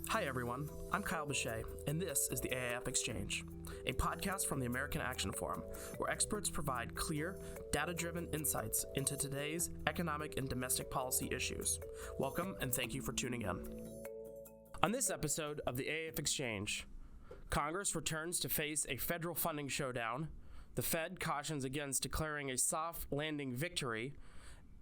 Hi everyone, I'm Kyle Bechet, and this is the AAF Exchange, a podcast from the American Action Forum, where experts provide clear, data-driven insights into today's economic and domestic policy issues. Welcome, and thank you for tuning in. On this episode of the AAF Exchange, Congress returns to face a federal funding showdown, the Fed cautions against declaring a soft landing victory,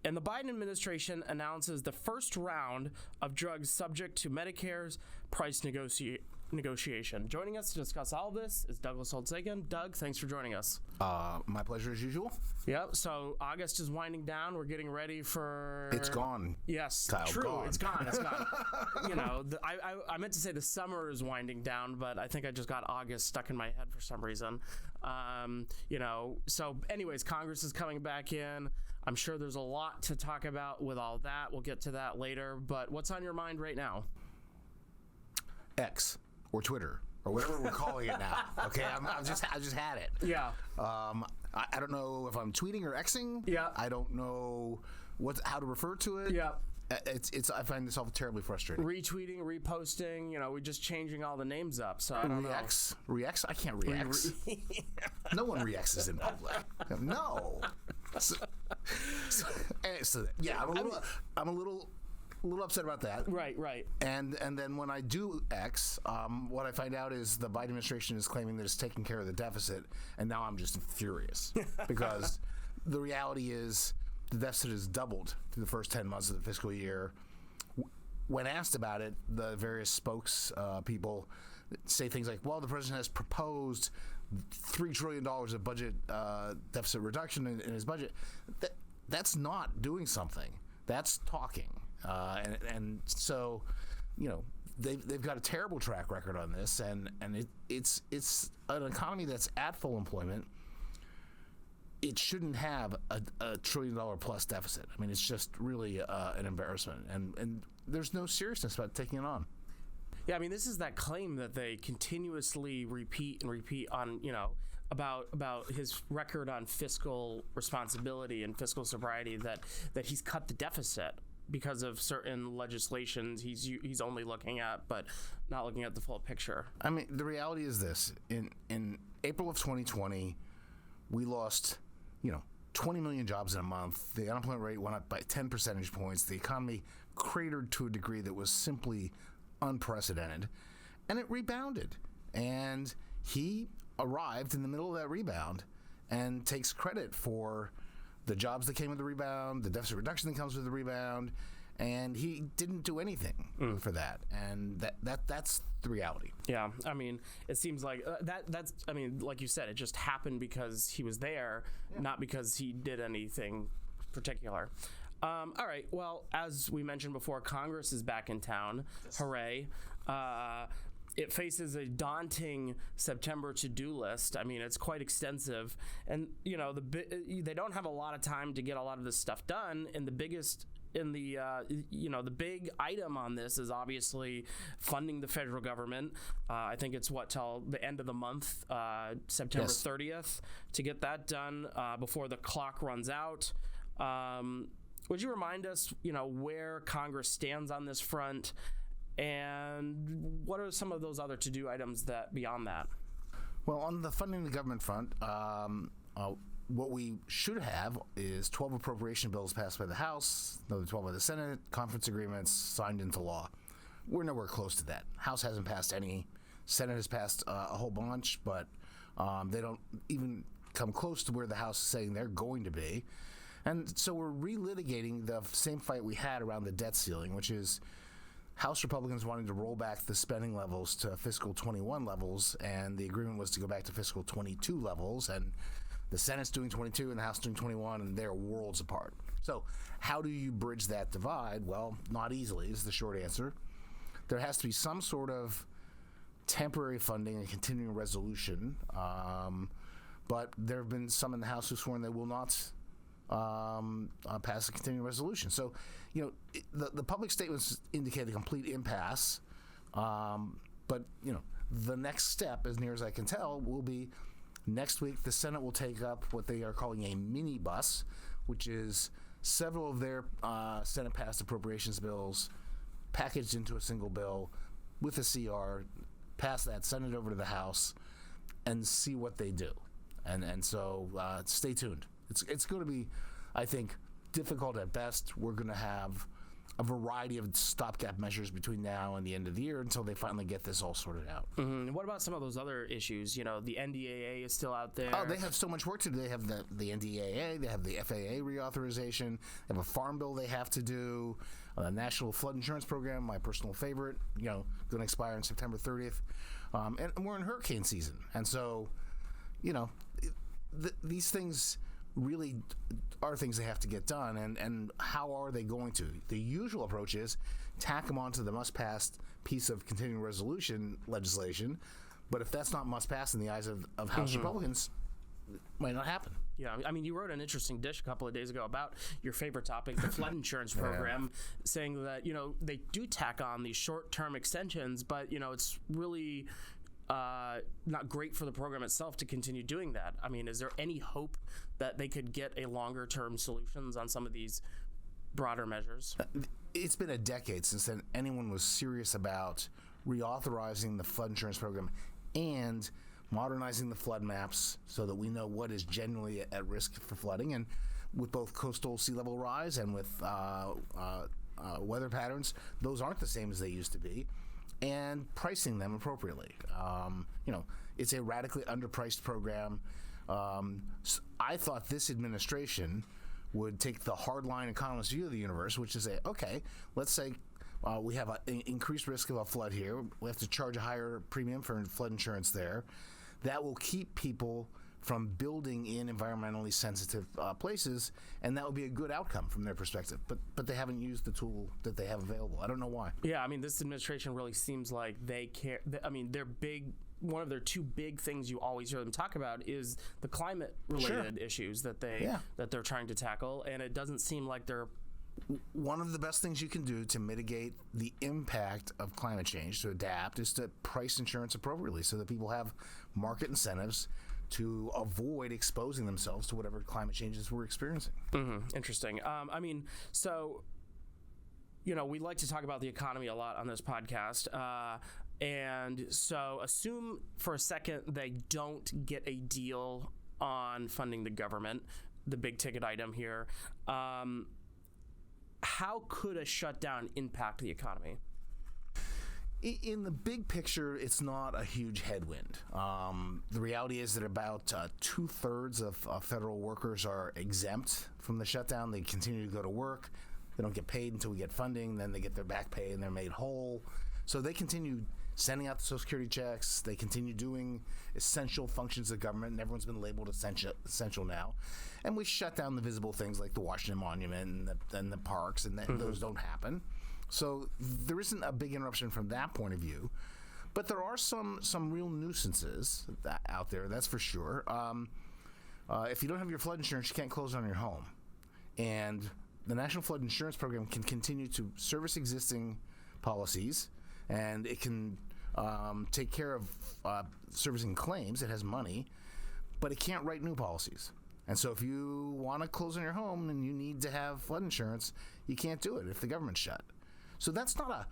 and the Biden administration announces the first round of drugs subject to Medicare's price negotiation. Joining us to discuss all of this is Douglas Holtz-Eakin. Doug, thanks for joining us. My pleasure as usual. Yep, so August is winding down. We're getting ready for... It's gone. Yes, Kyle, true. gone. It's gone. You know, I meant to say the summer is winding down, but I think I just got August stuck in my head for some reason. So anyways, Congress is coming back in. I'm sure there's a lot to talk about with all that. We'll get to that later. But what's on your mind right now? X or Twitter or whatever we're calling it now. Okay, I just had it. Yeah. I don't know if I'm tweeting or Xing. Yeah. I don't know how to refer to it. Yeah. I find this all terribly frustrating. Retweeting, reposting, we're just changing all the names up. So I don't know. Rex? I can't react. No one reacts in public. No. I'm a little upset about that. Right. And then when I do X, what I find out is the Biden administration is claiming that it's taking care of the deficit, and now I'm just furious because the reality is the deficit has doubled through the first 10 months of the fiscal year. When asked about it, the various people say things like, well, the president has proposed $3 trillion of budget deficit reduction in his budget. That's not doing something. That's talking. And so, they've got a terrible track record on this, and it's an economy that's at full employment. It shouldn't have a $1 trillion plus deficit. I mean, it's just really an embarrassment, and there's no seriousness about taking it on. Yeah, I mean, this is that claim that they continuously repeat on, about his record on fiscal responsibility and fiscal sobriety, that he's cut the deficit because of certain legislations he's only looking at, but not looking at the full picture. I mean, the reality is this: in April of 2020, we lost 20 million jobs in a month. The unemployment rate went up by 10 percentage points. The economy cratered to a degree that was simply unprecedented, and it rebounded. And he arrived in the middle of that rebound and takes credit for the jobs that came with the rebound, the deficit reduction that comes with the rebound, and he didn't do anything for that. And that's the reality. Yeah, I mean, it seems like like you said, it just happened because he was there, not because he did anything particular. All right, well, as we mentioned before, Congress is back in town. Yes. Hooray. It faces a daunting September to-do list. I mean, it's quite extensive. And, they don't have a lot of time to get a lot of this stuff done. And the big item on this is obviously funding the federal government. I think it's till the end of the month, September 30th, to get that done before the clock runs out. Would you remind us, where Congress stands on this front, and what are some of those other to-do items that beyond that? Well, on the funding the government front, what we should have is 12 appropriation bills passed by the House, another 12 by the Senate, conference agreements signed into law. We're nowhere close to that. House hasn't passed any. Senate has passed a whole bunch, but they don't even come close to where the House is saying they're going to be. And so we're relitigating the same fight we had around the debt ceiling, which is House Republicans wanting to roll back the spending levels to fiscal 21 levels, and the agreement was to go back to fiscal 22 levels, and the Senate's doing 22 and the House doing 21, and they're worlds apart. So how do you bridge that divide? Well, not easily is the short answer. There has to be some sort of temporary funding and continuing resolution, but there have been some in the House who've sworn they will not pass a continuing resolution. So, the public statements indicate a complete impasse, but, the next step, as near as I can tell, will be next week the Senate will take up what they are calling a mini bus, which is several of their Senate-passed appropriations bills packaged into a single bill with a CR, pass that, send it over to the House, and see what they do. And so stay tuned. It's going to be, I think, difficult at best. We're going to have a variety of stopgap measures between now and the end of the year until they finally get this all sorted out. Mm-hmm. What about some of those other issues? The NDAA is still out there. Oh, they have so much work to do. They have the NDAA, they have the FAA reauthorization, they have a farm bill they have to do, a National Flood Insurance Program, my personal favorite, going to expire on September 30th. And we're in hurricane season. And so, these things really are things they have to get done, and how are they going to? The usual approach is tack them onto the must-pass piece of continuing resolution legislation, but if that's not must-pass in the eyes of House Republicans, it might not happen. Yeah, I mean, you wrote an interesting dish a couple of days ago about your favorite topic, the flood insurance program, saying that, they do tack on these short-term extensions, but, it's really not great for the program itself to continue doing that. I mean, is there any hope that they could get a longer-term solutions on some of these broader measures? It's been a decade since then anyone was serious about reauthorizing the flood insurance program and modernizing the flood maps so that we know what is genuinely at risk for flooding. And with both coastal sea level rise and with weather patterns, those aren't the same as they used to be. And pricing them appropriately. It's a radically underpriced program. I thought this administration would take the hardline economist view of the universe, which is let's say we have an increased risk of a flood here. We have to charge a higher premium for flood insurance there. That will keep people from building in environmentally sensitive places, and that would be a good outcome from their perspective. But they haven't used the tool that they have available. I don't know why. Yeah, I mean, this administration really seems like they care. I mean, one of their two big things you always hear them talk about is the climate-related issues that they're trying to tackle, and it doesn't seem like they're. One of the best things you can do to mitigate the impact of climate change, to adapt, is to price insurance appropriately so that people have market incentives to avoid exposing themselves to whatever climate changes we're experiencing. Mm-hmm. Interesting. I mean, so, we like to talk about the economy a lot on this podcast. And so assume for a second they don't get a deal on funding the government, the big ticket item here. How could a shutdown impact the economy? In the big picture, it's not a huge headwind. The reality is that about 2/3 of federal workers are exempt from the shutdown. They continue to go to work. They don't get paid until we get funding. Then they get their back pay and they're made whole. So they continue sending out the Social Security checks. They continue doing essential functions of government, and everyone's been labeled essential now. And we shut down the visible things like the Washington Monument and the parks, and those don't happen. So there isn't a big interruption from that point of view. But there are some real nuisances out there, that's for sure. If you don't have your flood insurance, you can't close on your home. And the National Flood Insurance Program can continue to service existing policies, and it can take care of servicing claims. It has money, but it can't write new policies. And so if you want to close on your home and you need to have flood insurance, you can't do it if the government's shut. So that's not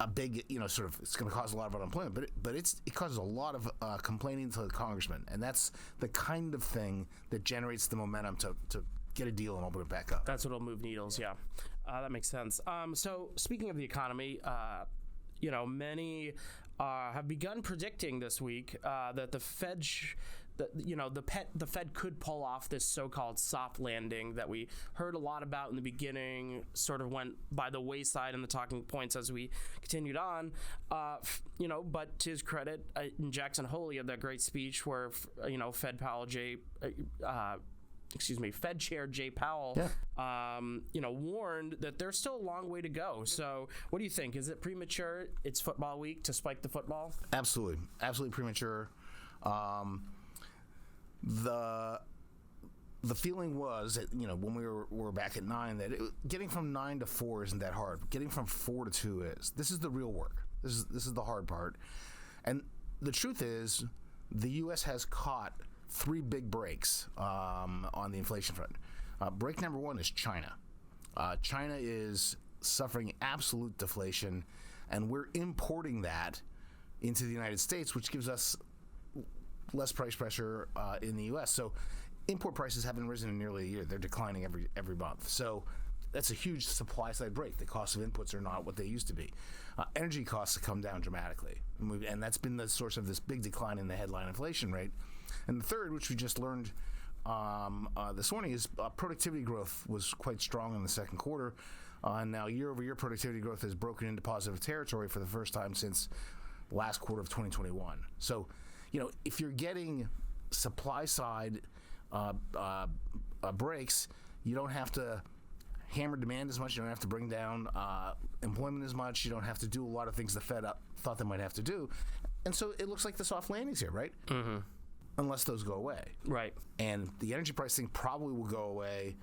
a big, it's going to cause a lot of unemployment, but it causes a lot of complaining to the congressman. And that's the kind of thing that generates the momentum to get a deal and open it back up. That's what'll move needles, yeah. That makes sense. So speaking of the economy, many have begun predicting this week that the Fed the Fed could pull off this so-called soft landing that we heard a lot about in the beginning, sort of went by the wayside in the talking points as we continued on. But to his credit, in Jackson Hole, he had that great speech where, Fed Chair Jay Powell, warned that there's still a long way to go. So what do you think? Is it premature? It's football week to spike the football? Absolutely premature. The feeling was that, when we were back at 9, that getting from 9 to 4 isn't that hard. Getting from 4 to 2 is. This is the real work. This is the hard part. And the truth is, the U.S. has caught 3 big breaks on the inflation front. Break number 1 is China. China is suffering absolute deflation. and we're importing that into the United States, which gives us less price pressure in the U.S. So import prices haven't risen in nearly a year. They're declining every month. So that's a huge supply side break. The cost of inputs are not what they used to be. Energy costs have come down dramatically, and that's been the source of this big decline in the headline inflation rate. And the third, which we just learned this morning, is productivity growth was quite strong in the second quarter. And now year-over-year productivity growth has broken into positive territory for the first time since last quarter of 2021. So, if you're getting supply side breaks, you don't have to hammer demand as much. You don't have to bring down employment as much. You don't have to do a lot of things the Fed thought they might have to do. And so it looks like the soft landing's here, right? Mm-hmm. Unless those go away. Right. And the energy price thing probably will go away.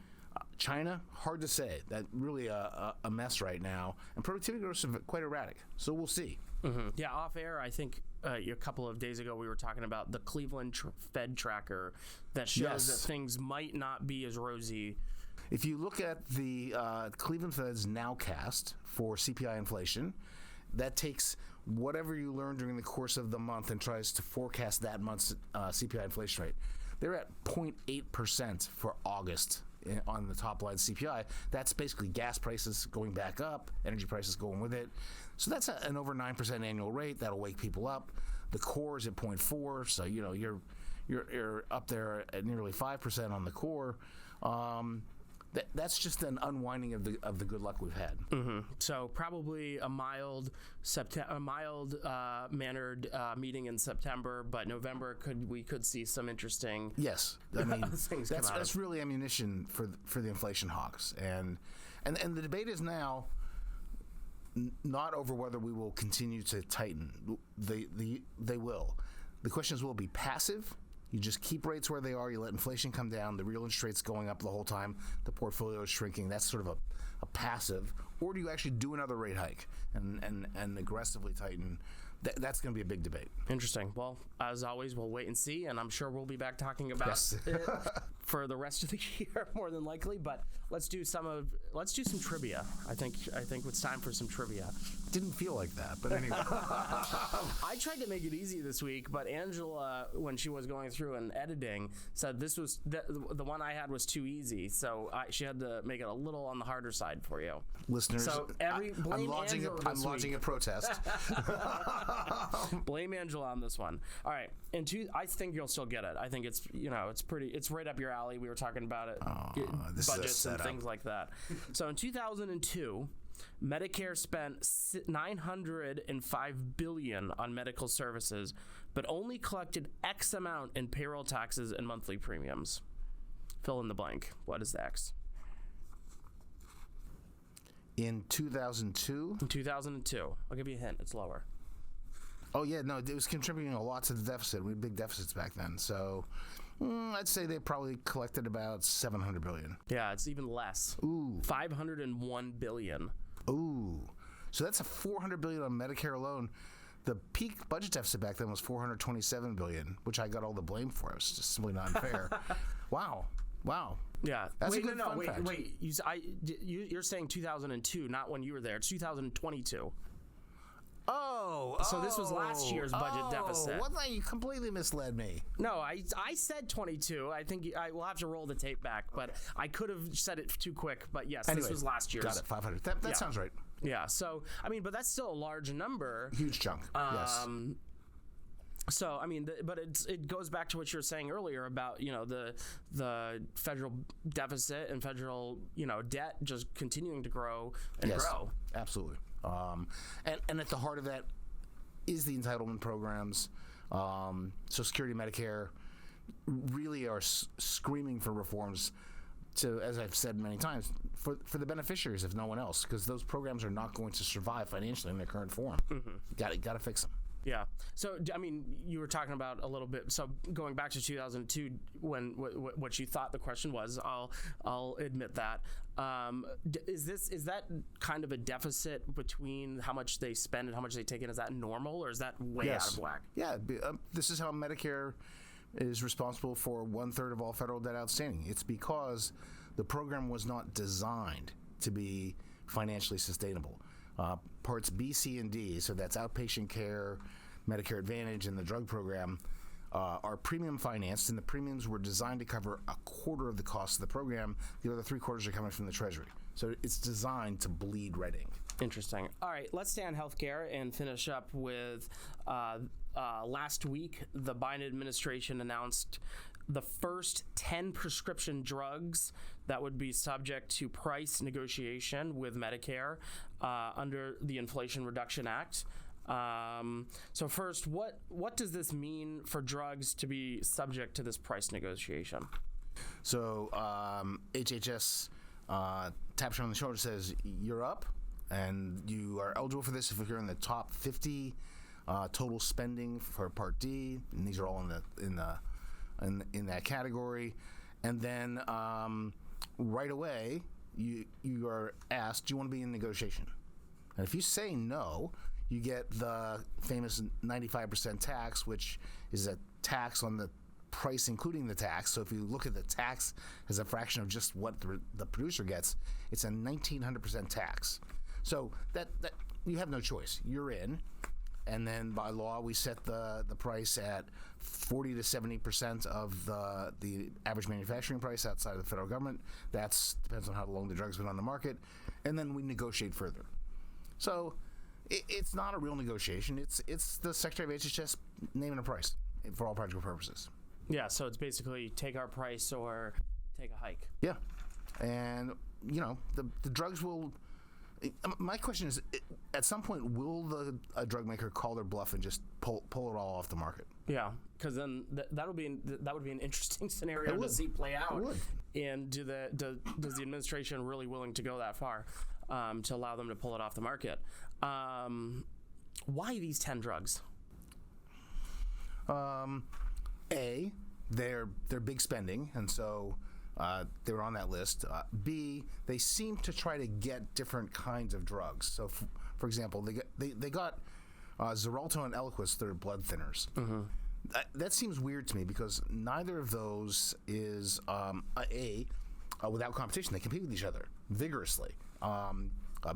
China, hard to say. That really a mess right now. And productivity growth is quite erratic. So we'll see. Mm-hmm. Yeah, off air, I think a couple of days ago we were talking about the Cleveland Fed tracker that shows that things might not be as rosy. If you look at the Cleveland Fed's nowcast for CPI inflation, that takes whatever you learned during the course of the month and tries to forecast that month's CPI inflation rate. They're at 0.8% for August on the top line CPI. That's basically gas prices going back up, energy prices going with it. So that's an over 9% annual rate. That'll wake people up. The core is at 0.4, so you're up there at nearly 5% on the core. That's just an unwinding of the good luck we've had. Mm-hmm. So probably a mild mannered meeting in September, but November we could see some interesting. Yes, I mean things that's really ammunition for the inflation hawks, and the debate is now not over whether we will continue to tighten. They will. The question is, will it be passive? You just keep rates where they are. You let inflation come down. The real interest rate's going up the whole time. The portfolio is shrinking. That's sort of a passive. Or do you actually do another rate hike and aggressively tighten? That's going to be a big debate. Interesting. Well, as always, we'll wait and see, and I'm sure we'll be back talking about it for the rest of the year, more than likely. But let's do some trivia. I think it's time for some trivia. Didn't feel like that, but anyway. I tried to make it easy this week, but Angela, when she was going through and editing, said this was the one I had was too easy, so she had to make it a little on the harder side for you. Listeners, so I'm launching a protest. Blame Angela on this one. All right, I think you'll still get it. I think it's right up your alley. We were talking about it, budgets and things like that. So in 2002, Medicare spent $905 billion on medical services, but only collected X amount in payroll taxes and monthly premiums. Fill in the blank. What is X? In 2002? In 2002. I'll give you a hint. It's lower. Oh, yeah, no, it was contributing a lot to the deficit. We had big deficits back then. So I'd say they probably collected about $700 billion. Yeah, it's even less. Ooh. $501 billion. Ooh. So that's a $400 billion on Medicare alone. The peak budget deficit back then was $427 billion, which I got all the blame for. It was just simply not fair. Wow. Yeah. That's a good fun fact. Wait. You're saying 2002, not when you were there. It's 2022. So this was last year's budget deficit. Well, you completely misled me. No, I said 22. I think I will have to roll the tape back, but I could have said it too quick. But yes, anyway, this was last year's. Got it, 500. That sounds right. Yeah. So but that's still a large number. Huge chunk. Yes. So but it goes back to what you were saying earlier about the federal deficit and federal debt just continuing to grow and grow. Absolutely. And at the heart of that is the entitlement programs. Social Security, Medicare really are screaming for reforms to, as I've said many times, for the beneficiaries, if no one else, because those programs are not going to survive financially in their current form. Mm-hmm. Got to fix them. Yeah. So, you were talking about a little bit. So, going back to 2002, when what you thought the question was, I'll admit that. Is that kind of a deficit between how much they spend and how much they take in? Is that normal, or is that way out of whack? Yeah. This is how Medicare is responsible for 1/3 of all federal debt outstanding. It's because the program was not designed to be financially sustainable. Parts B, C, and D, so that's outpatient care, Medicare Advantage, and the drug program, are premium financed, and the premiums were designed to cover a quarter of the cost of the program. The other 3/4 are coming from the Treasury. So it's designed to bleed red ink. Interesting. All right, let's stay on healthcare and finish up with last week, the Biden administration announced the first 10 prescription drugs that would be subject to price negotiation with Medicare under the Inflation Reduction Act. So first, what does this mean for drugs to be subject to this price negotiation? So HHS taps you on the shoulder, says you're up, and you are eligible for this if you're in the top 50 total spending for Part D, and these are all in that category. And then right away, you are asked, do you want to be in negotiation? And if you say no, you get the famous 95% tax, which is a tax on the price including the tax. So if you look at the tax as a fraction of just what the producer gets, it's a 1,900% tax. So that you have no choice. You're in. And then by law, we set the price at 40 to 70% of the average manufacturing price outside of the federal government. That depends on how long the drug's been on the market. And then we negotiate further. So it's not a real negotiation. It's the Secretary of HHS naming a price for all practical purposes. Yeah, so it's basically take our price or take a hike. Yeah. And, the drugs will... My question is, at some point, will a drug maker call their bluff and just pull it all off the market? Yeah, because then that would be an interesting scenario to see play out. It would. And does the administration really willing to go that far to allow them to pull it off the market? Why these 10 drugs? A, they're big spending, and so they were on that list. B, they seem to try to get different kinds of drugs. So, for example, they got Xarelto and Eliquis, they're blood thinners. Mm-hmm. That seems weird to me because neither of those is without competition. They compete with each other vigorously.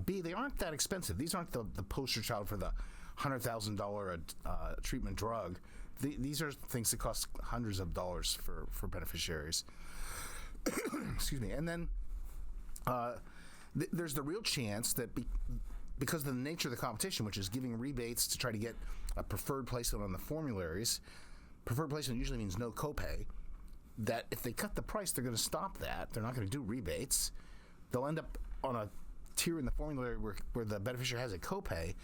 B, they aren't that expensive. These aren't the poster child for the $100,000 treatment drug. These are things that cost hundreds of dollars for beneficiaries. Excuse me. And then there's the real chance that because of the nature of the competition, which is giving rebates to try to get a preferred placement on the formularies, preferred placement usually means no copay, that if they cut the price, they're going to stop that. They're not going to do rebates. They'll end up on a tier in the formulary where the beneficiary has a copay,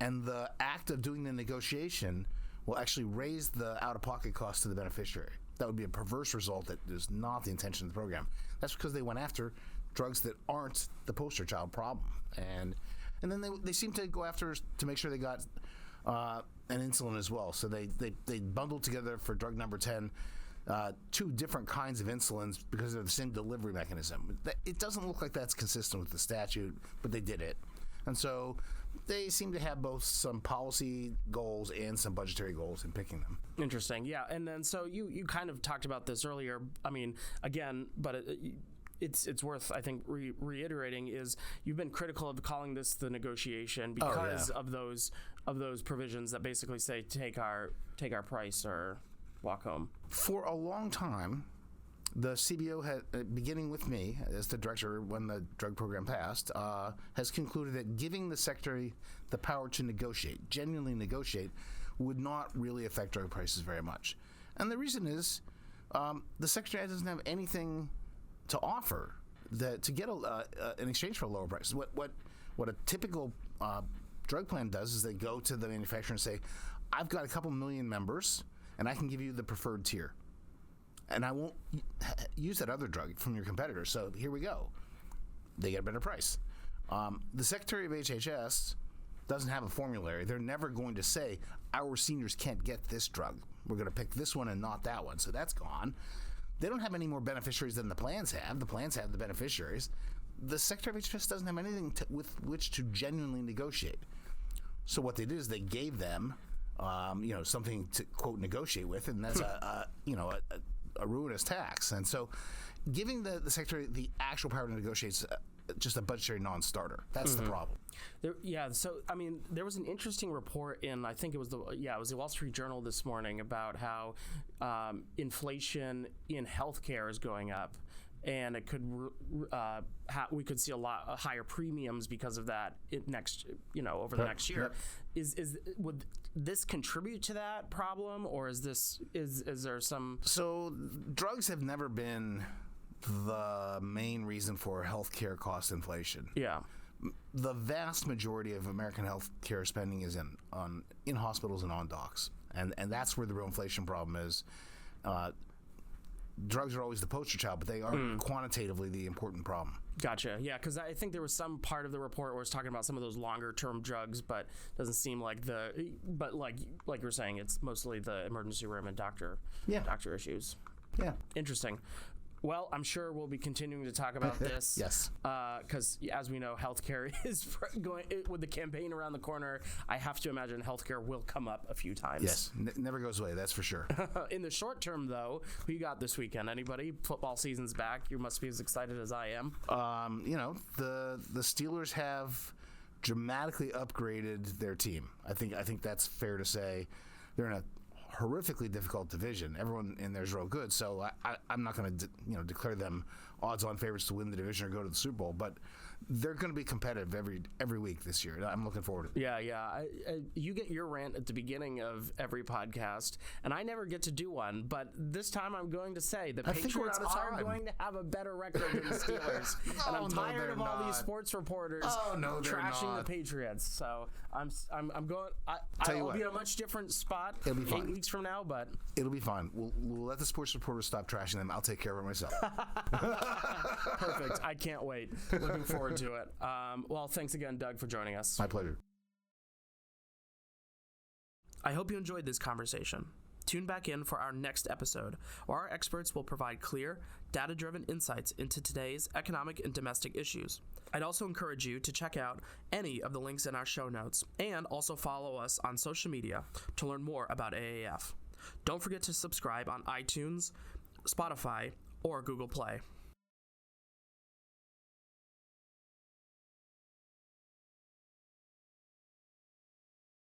and the act of doing the negotiation will actually raise the out-of-pocket cost to the beneficiary. That would be a perverse result that is not the intention of the program. That's because they went after drugs that aren't the poster child problem. And then they seem to go after to make sure they got an insulin as well. So they bundled together for drug number 10 two different kinds of insulins because they're the same delivery mechanism. It doesn't look like that's consistent with the statute, but they did it. And so they seem to have both some policy goals and some budgetary goals in picking them. Interesting. Yeah. And then so you kind of talked about this earlier. I mean, again, but it's worth, I think, reiterating is you've been critical of calling this the negotiation because of those provisions that basically say take our price or walk home. For a long time, the CBO had, beginning with me as the director when the drug program passed, has concluded that giving the secretary the power to negotiate, genuinely negotiate, would not really affect drug prices very much. And the reason is the secretary doesn't have anything to offer to get in exchange for a lower price. What a typical drug plan does is they go to the manufacturer and say, I've got a couple million members, and I can give you the preferred tier. And I won't use that other drug from your competitor. So here we go. They get a better price. The Secretary of HHS doesn't have a formulary. They're never going to say, our seniors can't get this drug. We're going to pick this one and not that one. So that's gone. They don't have any more beneficiaries than the plans have. The plans have the beneficiaries. The Secretary of HHS doesn't have anything with which to genuinely negotiate. So what they did is they gave them, something to, quote, negotiate with, and that's a ruinous tax. And so giving the secretary the actual power to negotiate just a budgetary non-starter. That's the problem. So I mean, there was an interesting report in, I think it was the Wall Street Journal this morning about how inflation in healthcare is going up, and it could we could see a lot higher premiums because of that over the next year. Would this contribute to that problem, or is there some? So drugs have never been the main reason for healthcare cost inflation. Yeah. The vast majority of American healthcare spending is in hospitals and on docs, and that's where the real inflation problem is. Drugs are always the poster child, but they are quantitatively the important problem. Gotcha. Yeah, because I think there was some part of the report where it's talking about some of those longer-term drugs, but doesn't seem like like you were saying, it's mostly the emergency room and doctor issues. Yeah. Interesting. Well, I'm sure we'll be continuing to talk about this. Yes. Because as we know, healthcare is going with the campaign around the corner. I have to imagine healthcare will come up a few times. Yes, never goes away. That's for sure. In the short term, though, who you got this weekend? Anybody? Football season's back. You must be as excited as I am. The Steelers have dramatically upgraded their team. I think that's fair to say. They're in a horrifically difficult division. Everyone in there is real good, so I'm not going to declare them odds-on favorites to win the division or go to the Super Bowl, but they're going to be competitive every week this year. I'm looking forward to it. Yeah. You get your rant at the beginning of every podcast, and I never get to do one, but this time I'm going to say the Patriots are going to have a better record than the Steelers, and I'm tired of all these sports reporters trashing the Patriots. So I'm going. I'll be in a much different spot 8 weeks from now, but it'll be fine. We'll let the sports reporters stop trashing them. I'll take care of it myself. Perfect. I can't wait. Looking forward to it. Well, thanks again, Doug, for joining us. My pleasure. I hope you enjoyed this conversation. Tune back in for our next episode, where our experts will provide clear, data-driven insights into today's economic and domestic issues. I'd also encourage you to check out any of the links in our show notes, and also follow us on social media to learn more about AAF. Don't forget to subscribe on iTunes, Spotify, or Google Play.